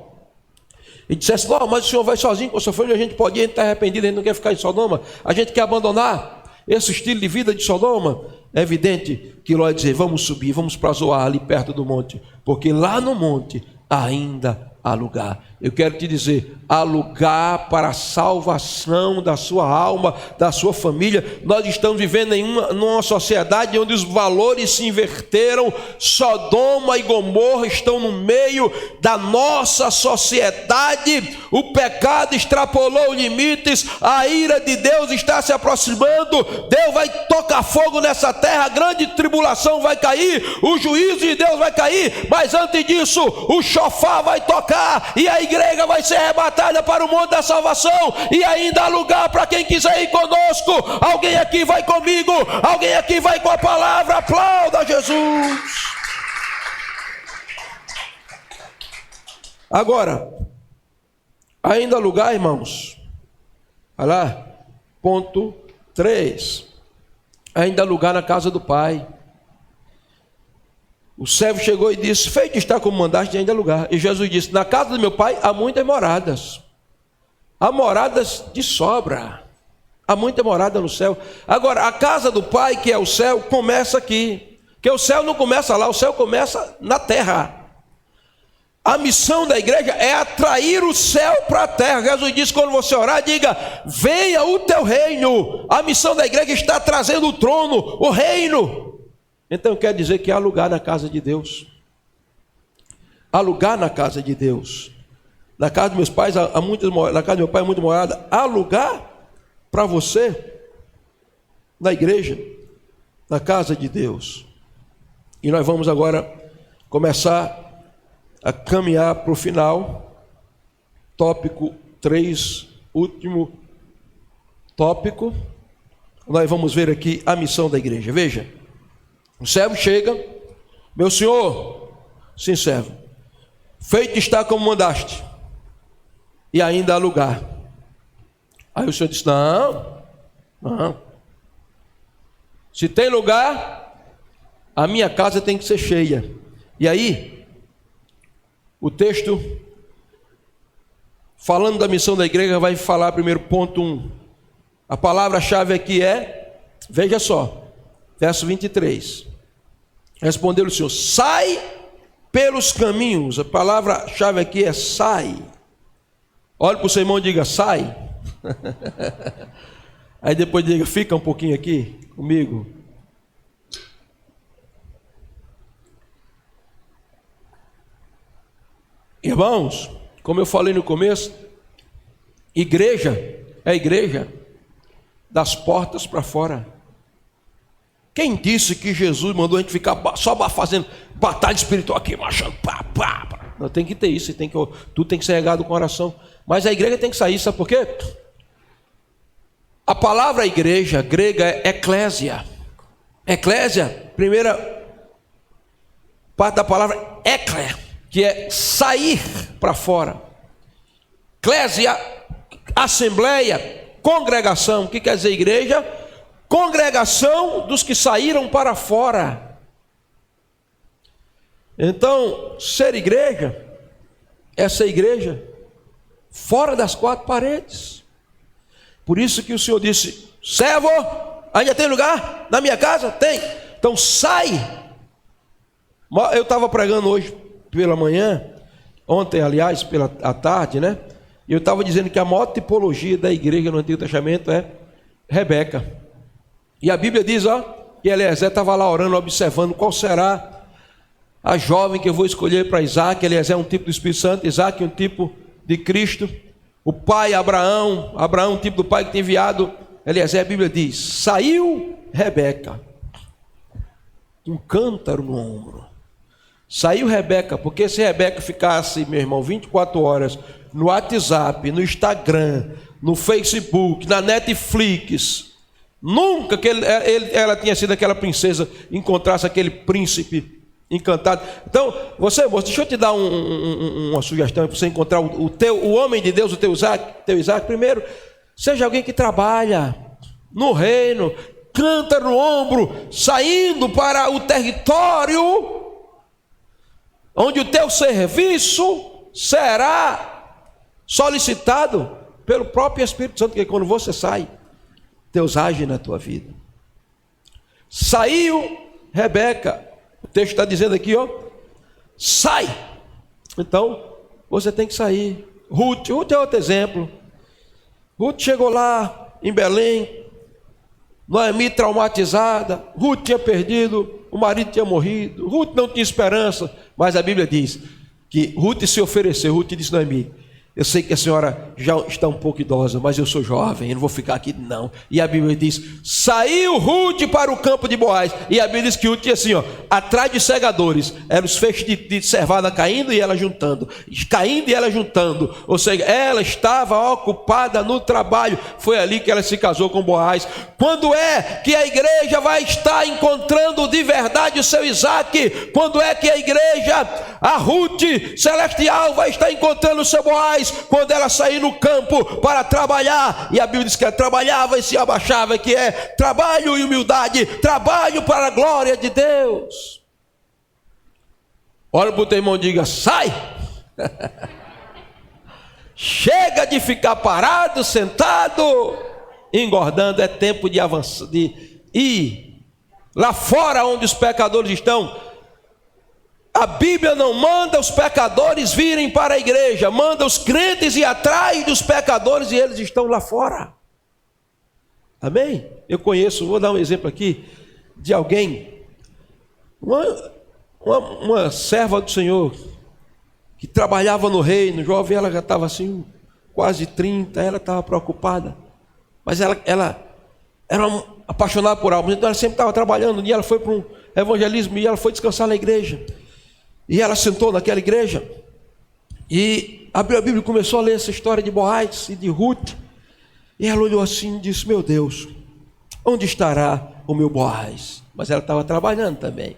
e dissesse: não, mas o senhor vai sozinho com a sua família, a gente pode ir, a gente está arrependido, a gente não quer ficar em Sodoma, a gente quer abandonar esse estilo de vida de Sodoma. É evidente que Ló ia dizer: vamos subir, vamos para Zoar, ali perto do monte, porque lá no monte ainda há lugar. Eu quero te dizer, há lugar para a salvação da sua alma, da sua família. Nós estamos vivendo numa sociedade onde os valores se inverteram. Sodoma e Gomorra estão no meio da nossa sociedade. O pecado extrapolou limites, a ira de Deus está se aproximando. Deus vai tocar fogo nessa terra, a grande tribulação vai cair, o juízo de Deus vai cair, mas antes disso o chofar vai tocar e a igreja vai ser arrebatada para o monte da salvação, e ainda há lugar para quem quiser ir conosco. Alguém aqui vai comigo? Alguém aqui vai com a palavra? Aplauda Jesus. Agora, ainda há lugar, irmãos. Olha lá, ponto 3. Ainda há lugar na casa do Pai. O servo chegou e disse: feito está como mandaste, ainda há lugar. E Jesus disse: na casa do meu Pai há muitas moradas. Há moradas de sobra. Há muita morada no céu. Agora, a casa do Pai, que é o céu, começa aqui. Porque o céu não começa lá, o céu começa na terra. A missão da igreja é atrair o céu para a terra. Jesus disse: quando você orar, diga: venha o teu reino. A missão da igreja está trazendo o trono, o reino. Então quer dizer que há lugar na casa de Deus. Há lugar na casa de Deus. Na casa dos meus pais há muitas moradas. Na casa do meu pai há muita morada. Há lugar para você na igreja, na casa de Deus. E nós vamos agora começar a caminhar para o final. Tópico 3, último tópico. Nós vamos ver aqui a missão da igreja. Veja. O servo chega: meu senhor, sim, servo, feito está como mandaste, e ainda há lugar. Aí o senhor disse: não, se tem lugar, a minha casa tem que ser cheia. E aí, o texto, falando da missão da igreja, vai falar primeiro, ponto 1. A palavra-chave aqui é, veja só, verso 23. Respondeu o Senhor: sai pelos caminhos. A palavra-chave aqui é sai. Olhe para o seu irmão e diga: sai. Aí depois diga: fica um pouquinho aqui comigo. Irmãos, como eu falei no começo, igreja é a igreja das portas para fora. Quem disse que Jesus mandou a gente ficar só fazendo batalha espiritual aqui, marchando, pá? Não, tem que ter isso, tudo tem que ser regado com oração. Mas a igreja tem que sair, sabe por quê? A palavra igreja grega é eclésia. Eclésia, primeira parte da palavra ekle, que é sair para fora. Eclésia, assembleia, congregação. O que quer dizer igreja? Congregação dos que saíram para fora. Então, ser igreja é ser igreja fora das quatro paredes. Por isso que o Senhor disse: servo, ainda tem lugar na minha casa? Tem. Então sai. Eu estava pregando hoje pela manhã, ontem aliás pela tarde, né? E eu estava dizendo que a maior tipologia da igreja no Antigo Testamento é Rebeca. E a Bíblia diz, que Eliezer estava lá orando, observando qual será a jovem que eu vou escolher para Isaac. Eliezer é um tipo do Espírito Santo, Isaac é um tipo de Cristo. O pai Abraão é um tipo do pai que tem enviado Eliezer. A Bíblia diz: saiu Rebeca, um cântaro no ombro. Saiu Rebeca, porque se Rebeca ficasse, meu irmão, 24 horas no WhatsApp, no Instagram, no Facebook, na Netflix, nunca que ela tinha sido aquela princesa, encontrasse aquele príncipe encantado. Então, você, moço, deixa eu te dar uma sugestão para você encontrar o homem de Deus, o teu Isaac. Primeiro, seja alguém que trabalha no reino, canta no ombro, saindo para o território onde o teu serviço será solicitado pelo próprio Espírito Santo, que quando você sai, Deus age na tua vida. Saiu Rebeca, o texto está dizendo aqui, sai. Então, você tem que sair. Ruth é outro exemplo. Ruth chegou lá em Belém, Noemi traumatizada, Ruth tinha perdido, o marido tinha morrido, Ruth não tinha esperança, mas a Bíblia diz que Ruth se ofereceu. Ruth disse: Noemi, eu sei que a senhora já está um pouco idosa, mas eu sou jovem, eu não vou ficar aqui não. E a Bíblia diz: saiu Ruth para o campo de Boaz. E a Bíblia diz que Ruth tinha assim, atrás de segadores, eram os feixes de cevada caindo e ela juntando, caindo e ela juntando. Ou seja, ela estava ocupada no trabalho. Foi ali que ela se casou com Boaz. Quando é que a igreja vai estar encontrando de verdade o seu Isaac? Quando é que a igreja, a Ruth celestial, vai estar encontrando o seu Boaz? Quando ela sair no campo para trabalhar. E a Bíblia diz que ela trabalhava e se abaixava, que é trabalho e humildade, trabalho para a glória de Deus. Olha para o teu irmão e diga: sai. Chega de ficar parado, sentado, engordando. É tempo de avançar, de ir lá fora onde os pecadores estão. A Bíblia não manda os pecadores virem para a igreja, manda os crentes ir atrás dos pecadores, e eles estão lá fora. Amém? Eu conheço, vou dar um exemplo aqui de alguém, uma serva do Senhor, que trabalhava no reino, jovem, ela já estava assim, quase 30, ela estava preocupada, mas ela era apaixonada por almas, então ela sempre estava trabalhando. Um dia ela foi para um evangelismo e ela foi descansar na igreja. E ela sentou naquela igreja e abriu a Bíblia e começou a ler essa história de Boaz e de Ruth. E ela olhou assim e disse: meu Deus, onde estará o meu Boaz? Mas ela estava trabalhando também.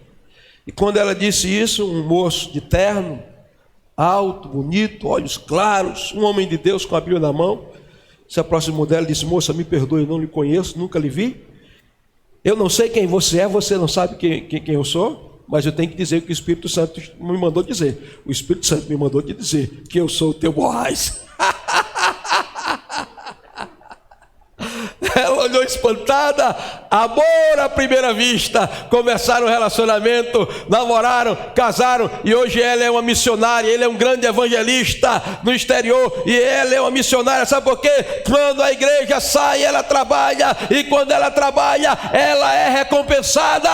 E quando ela disse isso, um moço de terno, alto, bonito, olhos claros, um homem de Deus com a Bíblia na mão, se aproximou dela e disse: moça, me perdoe, eu não lhe conheço, nunca lhe vi. Eu não sei quem você é, você não sabe quem eu sou. Mas eu tenho que dizer o que o Espírito Santo me mandou dizer. O Espírito Santo me mandou te dizer que eu sou o teu Boaz. Ela olhou espantada. Amor à primeira vista. Começaram o relacionamento, namoraram, casaram, e hoje ela é uma missionária. Ele é um grande evangelista no exterior, e ela é uma missionária. Sabe por quê? Quando a igreja sai, ela trabalha, e quando ela trabalha, ela é recompensada.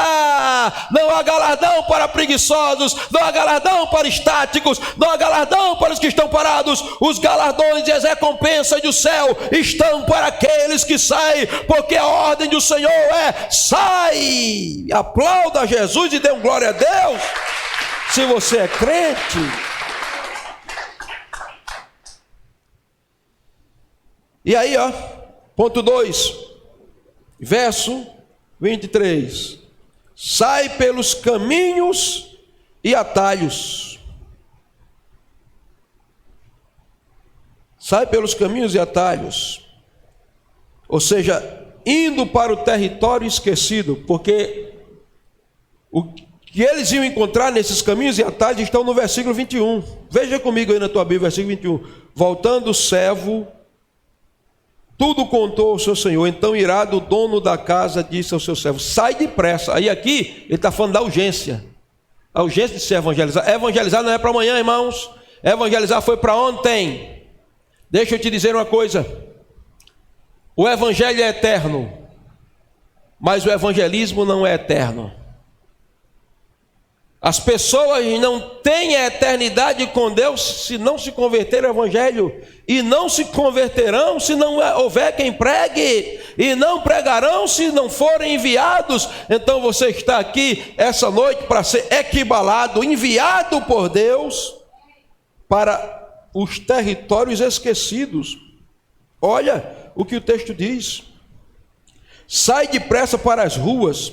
Não há galardão para preguiçosos, não há galardão para estáticos, não há galardão para os que estão parados. Os galardões e as recompensas do céu estão para aqueles que saem, porque a ordem do Senhor é: sai. Aplauda Jesus e dê um glória a Deus se você é crente. E aí, ponto 2, verso 23: sai pelos caminhos e atalhos. Sai pelos caminhos e atalhos. Ou seja, indo para o território esquecido, porque o que eles iam encontrar nesses caminhos e atalhos estão no versículo 21. Veja comigo aí na tua Bíblia, versículo 21. Voltando o servo, tudo contou ao seu senhor. Então, irado, o dono da casa disse ao seu servo: sai depressa. Aí aqui, ele está falando da urgência. A urgência de se evangelizar. Evangelizar não é para amanhã, irmãos. Evangelizar foi para ontem. Deixa eu te dizer uma coisa. O evangelho é eterno, mas o evangelismo não é eterno. As pessoas não têm a eternidade com Deus se não se converterem ao evangelho, e não se converterão se não houver quem pregue, e não pregarão se não forem enviados. Então você está aqui essa noite para ser equibalado, enviado por Deus para os territórios esquecidos. Olha o que o texto diz: sai depressa para as ruas,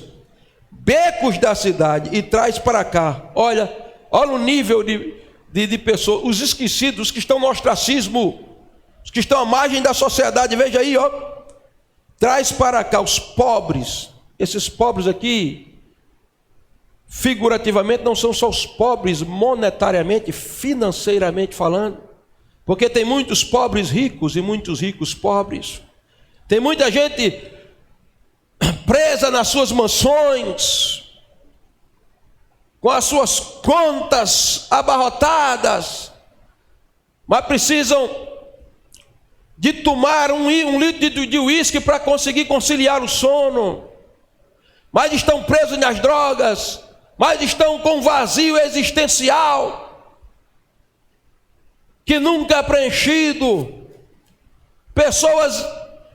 becos da cidade, e traz para cá. Olha o nível de pessoas, os esquecidos, os que estão no ostracismo, os que estão à margem da sociedade. Veja aí, traz para cá os pobres. Esses pobres aqui, figurativamente, não são só os pobres monetariamente, financeiramente falando. Porque tem muitos pobres ricos e muitos ricos pobres. Tem muita gente presa nas suas mansões, com as suas contas abarrotadas, mas precisam de tomar um litro de uísque para conseguir conciliar o sono, mas estão presos nas drogas, mas estão com um vazio existencial que nunca é preenchido. Pessoas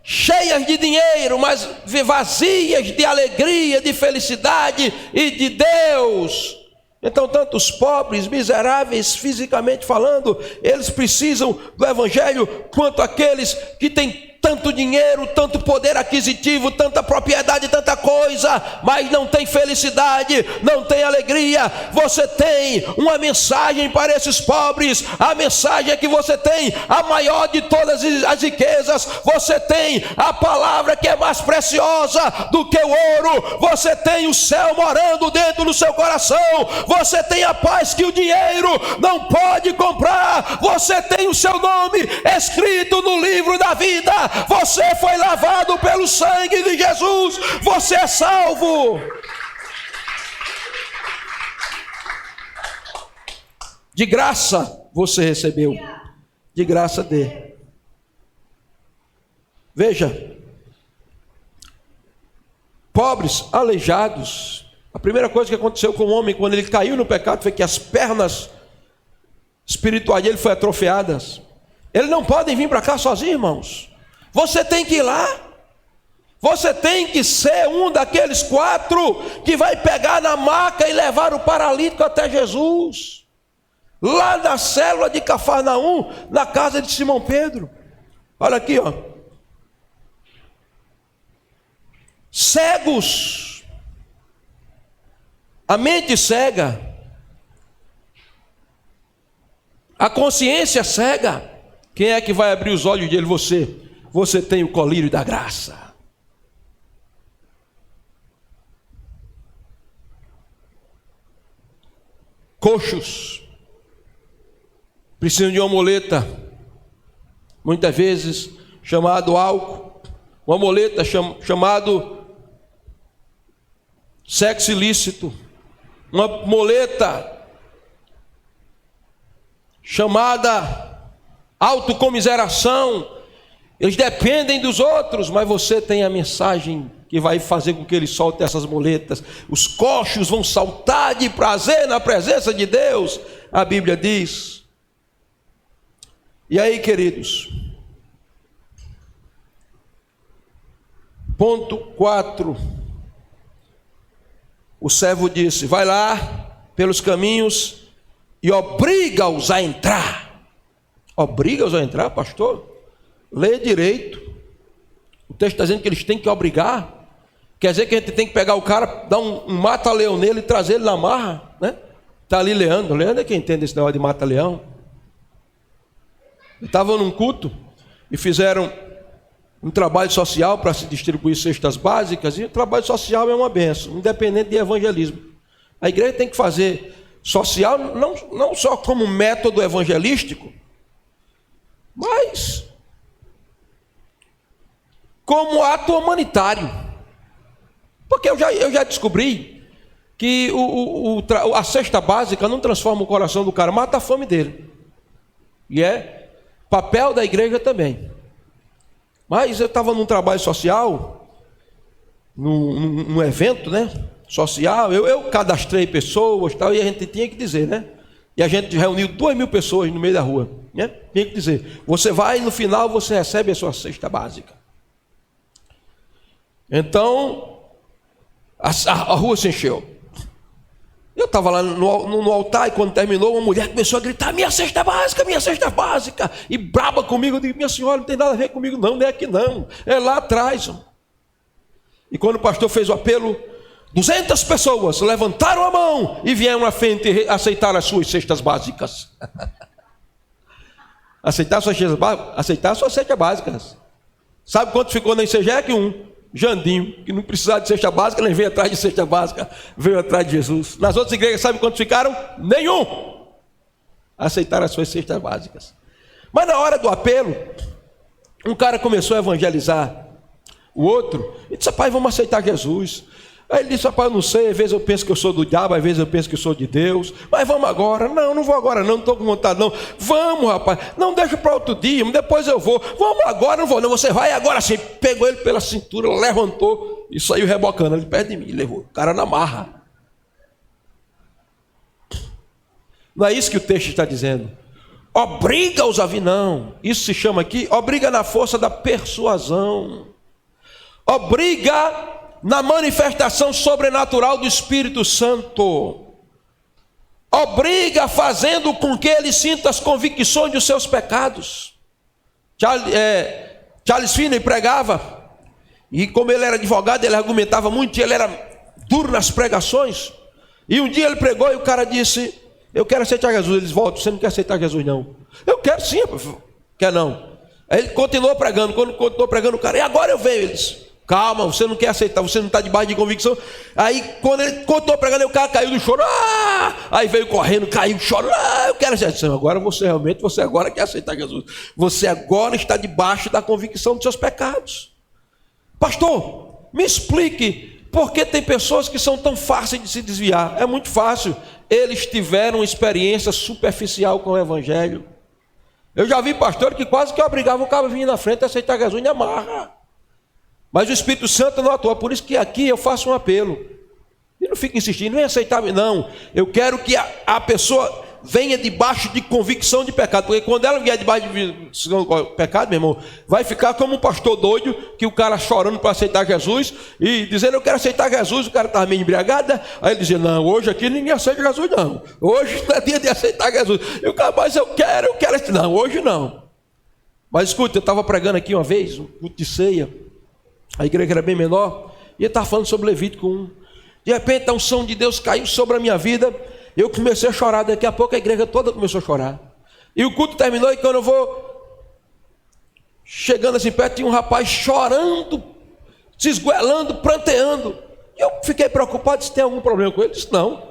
cheias de dinheiro, mas vazias de alegria, de felicidade e de Deus. Então, tanto os pobres, miseráveis, fisicamente falando, eles precisam do Evangelho, quanto aqueles que têm tanto dinheiro, tanto poder aquisitivo, tanta propriedade, tanta coisa, mas não tem felicidade, não tem alegria. Você tem uma mensagem para esses pobres. A mensagem é que você tem a maior de todas as riquezas. Você tem a palavra que é mais preciosa do que o ouro. Você tem o céu morando dentro do seu coração. Você tem a paz que o dinheiro não pode comprar. Você tem o seu nome escrito no livro da vida. Você foi lavado pelo sangue de Jesus. Você é salvo. De graça você recebeu. De graça dê. Veja. Pobres, aleijados. A primeira coisa que aconteceu com o homem quando ele caiu no pecado foi que as pernas espirituais dele foram atrofiadas. Eles não podem vir para cá sozinhos, irmãos. Você tem que ir lá. Você tem que ser um daqueles 4 que vai pegar na maca e levar o paralítico até Jesus. Lá na célula de Cafarnaum, na casa de Simão Pedro. Olha aqui, ó. Cegos. A mente cega. A consciência cega. Quem é que vai abrir os olhos dele? Você. Você tem o colírio da graça. Coxos precisam de uma muleta, muitas vezes chamado álcool, uma muleta chamado sexo ilícito, uma muleta chamada autocomiseração. Eles dependem dos outros, mas você tem a mensagem que vai fazer com que eles soltem essas muletas. Os coxos vão saltar de prazer na presença de Deus, a Bíblia diz. E aí, queridos? Ponto 4. O servo disse: vai lá pelos caminhos e obriga-os a entrar. Obriga-os a entrar, pastor? Lê direito. O texto está dizendo que eles têm que obrigar. Quer dizer que a gente tem que pegar o cara, dar um mata-leão nele e trazer ele na marra, né? Está ali Leandro. Leandro é quem entende esse negócio de mata-leão. Estavam num culto e fizeram um trabalho social para se distribuir cestas básicas. E o trabalho social é uma bênção, independente de evangelismo. A igreja tem que fazer social não só como método evangelístico, mas como ato humanitário. Porque eu já descobri que a cesta básica não transforma o coração do cara, mata a fome dele. E é papel da igreja também. Mas eu estava num trabalho social, num evento, né, social, eu cadastrei pessoas, tal, e a gente tinha que dizer, né? E a gente reuniu 2.000 pessoas no meio da rua, né? Tinha que dizer: você vai e no final você recebe a sua cesta básica. Então, a rua se encheu. Eu estava lá no altar e quando terminou, uma mulher começou a gritar: minha cesta básica, minha cesta básica. E braba comigo. Eu digo: minha senhora, não tem nada a ver comigo não, não é aqui não, é lá atrás. E quando o pastor fez o apelo, 200 pessoas levantaram a mão e vieram à frente e aceitaram as suas cestas básicas. Aceitar suas cestas básicas. Sabe quanto ficou na ICGEC? Jandinho, que não precisava de cesta básica, nem veio atrás de cesta básica, veio atrás de Jesus. Nas outras igrejas, sabe quantos ficaram? Nenhum. Aceitaram as suas cestas básicas. Mas na hora do apelo, um cara começou a evangelizar o outro, e disse: pai, vamos aceitar Jesus. Aí ele disse: rapaz, eu não sei, às vezes eu penso que eu sou do diabo, às vezes eu penso que eu sou de Deus, mas vamos agora. Não, não vou agora não estou com vontade não. Vamos, rapaz, não, deixa para outro dia, depois eu vou. Vamos agora, não vou não, você vai agora sim. Pegou ele pela cintura, levantou e saiu rebocando ali perto de mim, levou o cara na marra. Não é isso que o texto está dizendo. Obriga-os a vir, não. Isso se chama aqui, obriga na força da persuasão. Obriga na manifestação sobrenatural do Espírito Santo. Obriga fazendo com que ele sinta as convicções dos seus pecados. Charles Finney pregava, e como ele era advogado, ele argumentava muito, e ele era duro nas pregações. E um dia ele pregou e o cara disse: eu quero aceitar Jesus. Eles voltam: você não quer aceitar Jesus não? Eu quero sim. Quer não? Aí ele continuou pregando. Quando continuou pregando, o cara: e agora eu venho. Eles: calma, você não quer aceitar, você não está debaixo de convicção. Aí quando ele continuou pregando, o cara caiu do choro. Aí veio correndo, caiu chorando. Eu quero aceitar. Agora você agora quer aceitar Jesus. Você agora está debaixo da convicção dos seus pecados. Pastor, me explique por que tem pessoas que são tão fáceis de se desviar. É muito fácil. Eles tiveram uma experiência superficial com o Evangelho. Eu já vi pastor que quase que obrigava o cara a vir na frente a aceitar Jesus e amarra. Mas o Espírito Santo não atua. Por isso que aqui eu faço um apelo. E não fico insistindo, nem aceitar, não. Eu quero que a pessoa venha debaixo de convicção de pecado. Porque quando ela vier debaixo de pecado, meu irmão, vai ficar como um pastor doido, que o cara chorando para aceitar Jesus, e dizendo: eu quero aceitar Jesus. O cara estava meio embriagado. Aí ele dizia: não, hoje aqui ninguém aceita Jesus não. Hoje não é dia de aceitar Jesus. E o cara: mas eu quero. Não, hoje não. Mas escuta, eu estava pregando aqui uma vez, um culto de ceia. A igreja era bem menor, e ele estava falando sobre Levítico 1. De repente a unção de Deus caiu sobre a minha vida. Eu comecei a chorar. Daqui a pouco a igreja toda começou a chorar. E o culto terminou, e quando eu vou chegando assim perto, tinha um rapaz chorando, se esgoelando, pranteando. E eu fiquei preocupado se tem algum problema com ele. Eu disse: não,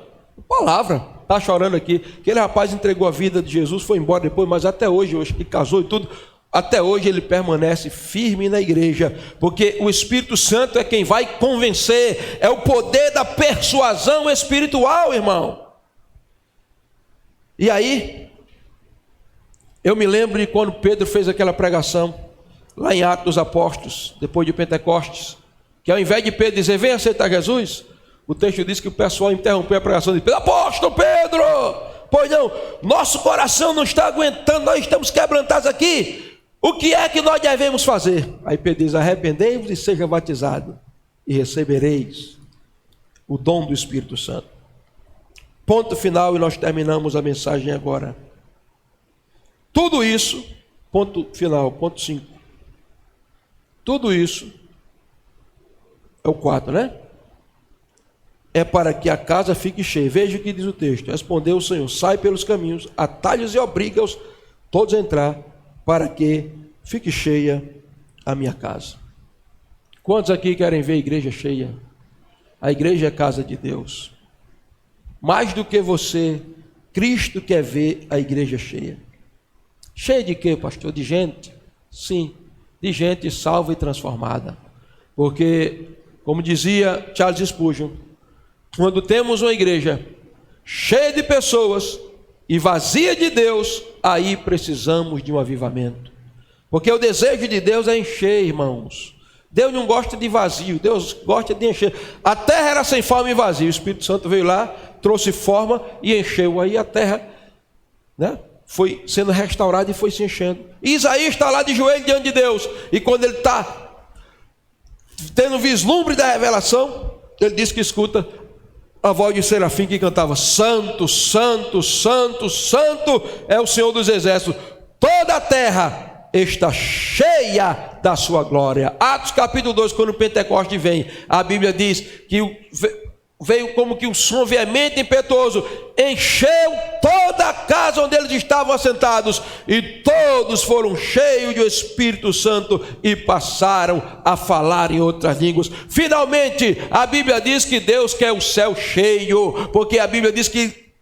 palavra, está chorando aqui. Aquele rapaz entregou a vida de Jesus, foi embora depois, mas até hoje que casou e tudo, até hoje ele permanece firme na igreja, porque o Espírito Santo é quem vai convencer, é o poder da persuasão espiritual, irmão. E aí, eu me lembro de quando Pedro fez aquela pregação, lá em Atos dos Apóstolos, depois de Pentecostes, que ao invés de Pedro dizer: vem aceitar Jesus, o texto diz que o pessoal interrompeu a pregação de Pedro: apóstolo Pedro, pois não, nosso coração não está aguentando, nós estamos quebrantados aqui. O que é que nós devemos fazer? Aí Pedro diz: arrependei-vos e seja batizado, e recebereis o dom do Espírito Santo. Ponto final, e nós terminamos a mensagem agora. Tudo isso, ponto final, ponto 5. Tudo isso, é o 4, né? É para que a casa fique cheia. Veja o que diz o texto. Respondeu o Senhor: sai pelos caminhos, atalhos e obriga-os todos a entrar, para que fique cheia a minha casa. Quantos aqui querem ver a igreja cheia? A igreja é a casa de Deus. Mais do que você, Cristo quer ver a igreja cheia. Cheia de quê, pastor? De gente? Sim, de gente salva e transformada. Porque, como dizia Charles Spurgeon, quando temos uma igreja cheia de pessoas e vazia de Deus, aí precisamos de um avivamento. Porque o desejo de Deus é encher, irmãos. Deus não gosta de vazio, Deus gosta de encher. A terra era sem forma e vazio. O Espírito Santo veio lá, trouxe forma e encheu. Aí a terra, né, foi sendo restaurada e foi se enchendo. E Isaías está lá de joelho diante de Deus. E quando ele está tendo vislumbre da revelação, ele diz que escuta a voz de serafim que cantava: santo, santo, santo, santo é o Senhor dos exércitos. Toda a terra está cheia da sua glória. Atos capítulo 2, quando o Pentecostes vem, a Bíblia diz que veio como que um som veemente e impetuoso, encheu toda a casa onde eles estavam assentados, e todos foram cheios do Espírito Santo e passaram a falar em outras línguas. Finalmente, a Bíblia diz que Deus quer o céu cheio, porque a Bíblia diz que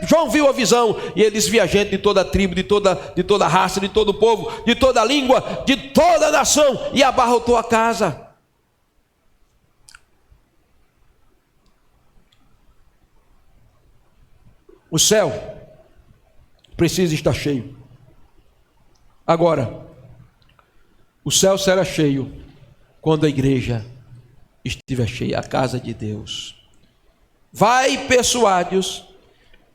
João viu a visão e ele desvia gente de toda a tribo, de toda a raça, de todo o povo, de toda a língua, de toda a nação, e abarrotou a casa. O céu precisa estar cheio. Agora, o céu será cheio quando a igreja estiver cheia, a casa de Deus. Vai, persuade-os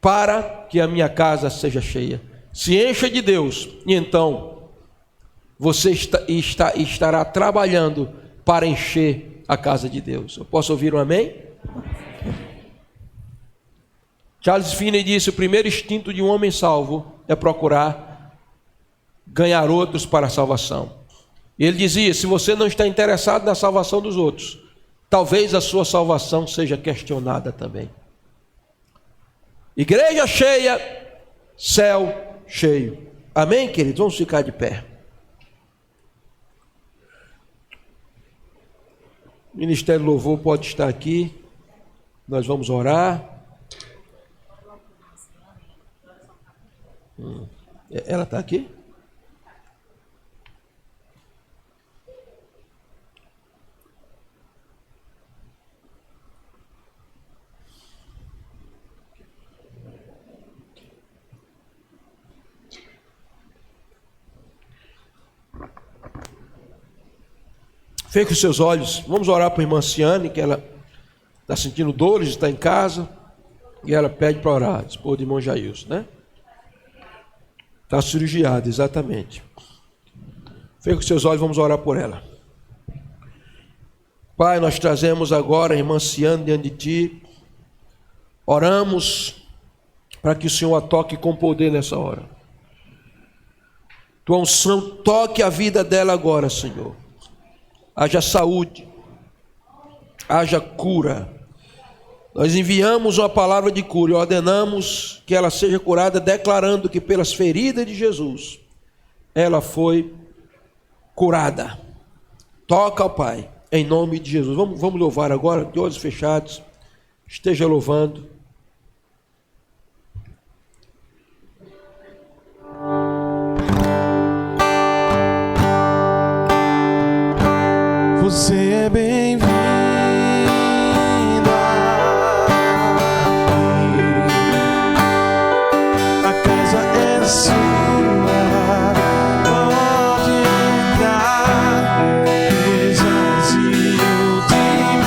para que a minha casa seja cheia. Se encha de Deus, e então você estará trabalhando para encher a casa de Deus. Eu posso ouvir um amém? Charles Finney disse: o primeiro instinto de um homem salvo é procurar ganhar outros para a salvação. E ele dizia: se você não está interessado na salvação dos outros, talvez a sua salvação seja questionada também. Igreja cheia, céu cheio. Amém, queridos? Vamos ficar de pé. O Ministério Louvor pode estar aqui. Nós vamos orar. Ela está aqui? Feche os seus olhos. Vamos orar para a irmã Ciane, que ela está sentindo dores, está em casa, e ela pede para orar. Esposa do irmão Jailson, né? Está cirurgiada, exatamente. Feche os seus olhos, vamos orar por ela. Pai, nós trazemos agora a irmã Ciane diante de Ti. Oramos para que o Senhor a toque com poder nessa hora. Tua unção toque a vida dela agora, Senhor. Haja saúde, haja cura. Nós enviamos uma palavra de cura e ordenamos que ela seja curada, declarando que pelas feridas de Jesus, ela foi curada. Toca, ó Pai, em nome de Jesus. Vamos louvar agora, de olhos fechados. Esteja louvando. Você é bem-vinda aqui. A casa é sua. Pode entrar, esvazio de mim.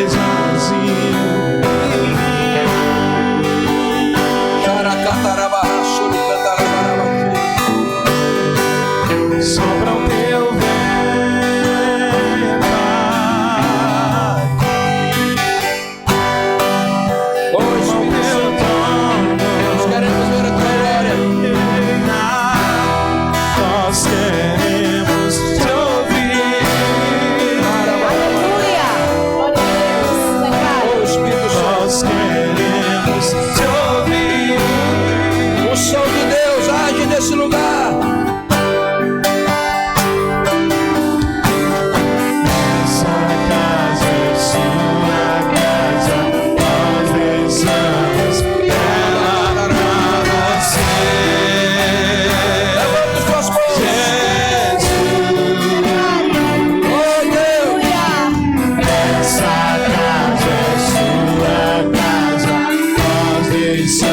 Esvazio de mim. Sopra o teu vento aqui. Oh, Espírito Santo, nós queremos ver a tua glória. Nós queremos te ouvir. Aleluia! Glória a Deus. Oh, Espírito Santo, Nós queremos te ouvir. o som de Deus age nesse lugar. Essa casa é sua casa. Nós deixamos ela pra você. Levanta as tuas mãos. Oh, Deus. Essa casa é sua casa, nós deixamos